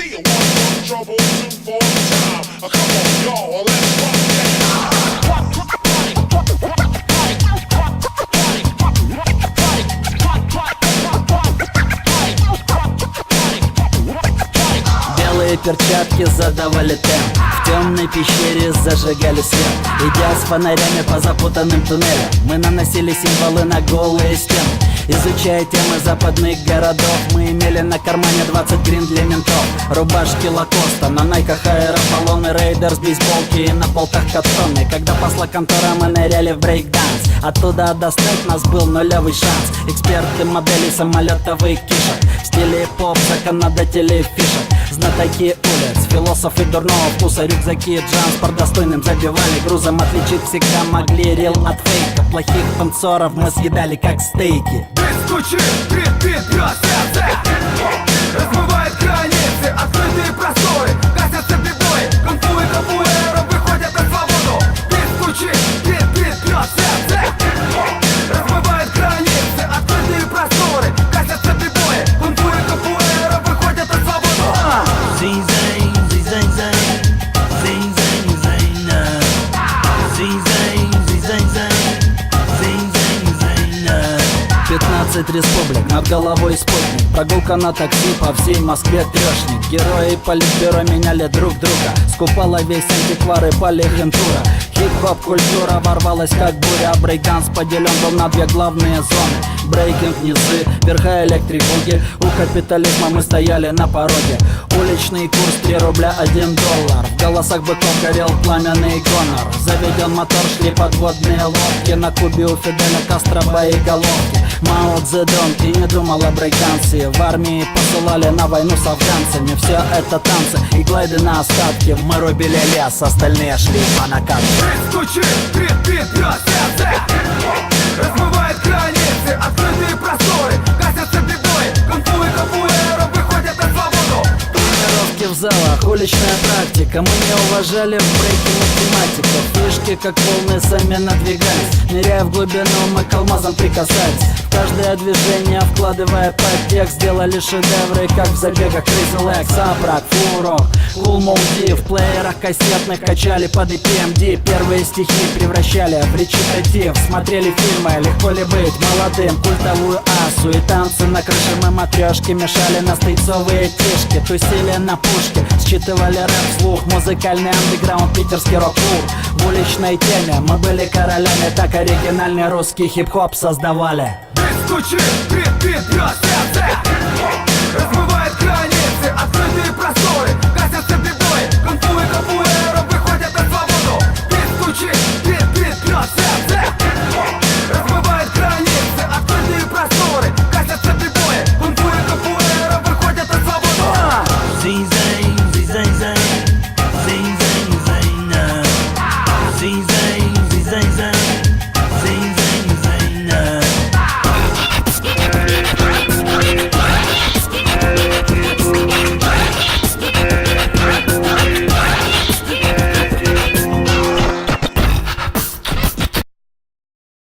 see. One for the trouble, two for the time. Come on, y'all, let's rock that. Белые перчатки задавали темп, в темной пещере зажигали свет. Идя с фонарями по запутанным туннелям, мы наносили символы на голые стены. Изучая темы западных городов, мы имели на кармане 20 грин для ментов. Рубашки Лакоста, на найках аэрополоны, рейдерс, бейсболки и на полках картонные. Когда пасла контора, мы ныряли в брейк-данс. Оттуда достать нас был нулевый шанс. Эксперты моделей самолетов и кишек, в стиле поп, законодатели фишек, знатоки улиц, философы дурного вкуса, рюкзаки и транспорт достойным забивали грузом. Отличить всегда могли рил от фейка. Плохих танцоров мы съедали как стейки. Стучит, бит, сердце размывает границы, открытые просторы, гасятся бибои, кунг-фу и капуэра выходят на свободу. Бит стучит, бит, сердце размывает границы, открытые просторы, гасятся бибои, кунг-фу и капуэра выходят на свободу. Зинь-зэнь, зинь-зэнь-зэнь, зинь-зэнь-зэнь, зинь-зэнь, зинь-зэнь-зэнь, зинь-зэнь-зэнь. 15 республик, над головой спутник, прогулка на такси по всей Москве трешник. Герои политбюро меняли друг друга, скупала весь антиквар и полигентура. Хип-хоп культура ворвалась как буря, брейкданс поделен был на две главные зоны. Брейкинг низы, верха электрик-буги, у капитализма мы стояли на пороге. Уличный курс 3 рубля 1 доллар, в голосах быков горел пламенный гонор. Заведен мотор, шли подводные лодки, на Кубе у Фиделя Кастро боеголовки. Мао Цзэдун и не думал о брейкдансе, в армии посылали на войну с афганцами. Все это танцы и глайды на остатки, мы рубили лес, остальные шли по накату. Стучит, бит, сердце размывает границы, открытые просторы, гасятся бибои, кунг-фу и капуэра выходят на свободу. Тренировки в залах, уличная практика, мы не уважали в брейке математиков. Фишки как волны сами надвигались, ныряя в глубину, мы к алмазам прикасались. В каждое движение вкладывая подтекст, сделали шедевры, как в забегах Crazy Legs, Апрак, Фурок, Cool Mold, в плеерах кассетных качали под EPMD. Первые стихи превращали в речитатив, смотрели фильмы «Легко ли быть молодым», культовую асу и танцы на крыше мы матрешки мешали на стейцовые тишки, тусили на пушке, считывали рэп вслух, музыкальный андеграунд, питерский рок-клуб. В уличной теме мы были королями, так оригинальный русский хип-хоп создавали. Стучит, бит, сердце размывает